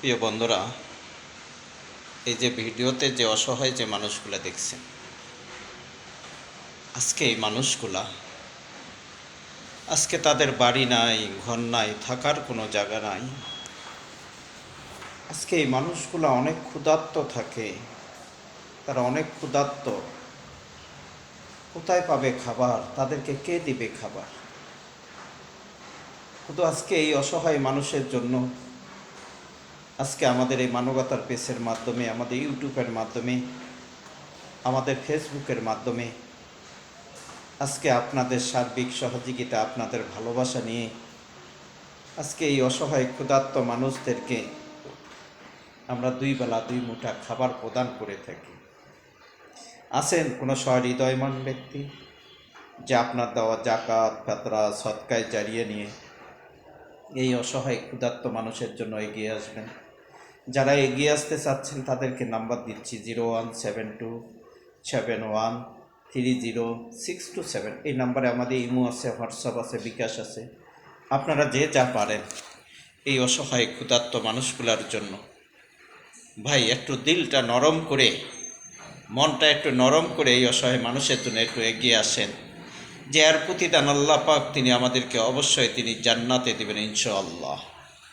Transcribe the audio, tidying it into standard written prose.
প্রিয় বন্ধুরা, এই যে ভিডিওতে যে অসহায় যে মানুষগুলা দেখছেন, আজকে এই মানুষগুলা আজকে তাদের বাড়ি নাই, ঘর নাই, থাকার কোনো জায়গা নাই। আজকে এই মানুষগুলা অনেক ক্ষুধার্ত থাকে, তারা অনেক ক্ষুধার্ত। কোথায় পাবে খাবার? তাদেরকে কে দিবে খাবার? কিন্তু আজকে এই অসহায় মানুষের জন্য আজকে আমাদের এই মানবতার পেজের মাধ্যমে, আমাদের ইউটিউবের মাধ্যমে, আমাদের ফেসবুকের মাধ্যমে আজকে আপনাদের সার্বিক সহযোগিতা, আপনাদের ভালোবাসা নিয়ে আজকে এই অসহায় ক্ষুধার্ত মানুষদেরকে আমরা দুই বেলা দুই মুঠা খাবার প্রদান করে থাকি। আছেন কোনো সহৃদয়মান ব্যক্তি যে আপনার দেওয়া জাকাত, ফাতরা, সদকায় জারিয়ে নিয়ে এই অসহায় ক্ষুধার্ত মানুষের জন্য এগিয়ে আসবেন? যারা এগিয়ে আসতে চাচ্ছেন তাদেরকে নাম্বার দিচ্ছি 017271306277। এই নাম্বারে আমাদের ইমো আছে, হোয়াটসঅ্যাপ আছে, বিকাশ আছে। আপনারা যে যা পারেন এই অসহায় ক্ষুধার্ত মানুষগুলোর জন্য ভাই একটু দিলটা নরম করে, মনটা একটু নরম করে এই অসহায় মানুষের জন্য একটু এগিয়ে আসেন। যে এর প্রতিদান আল্লাহ পাক তিনি আমাদেরকে অবশ্যই তিনি জান্নাতে দেবেন ইনশাআল্লাহ।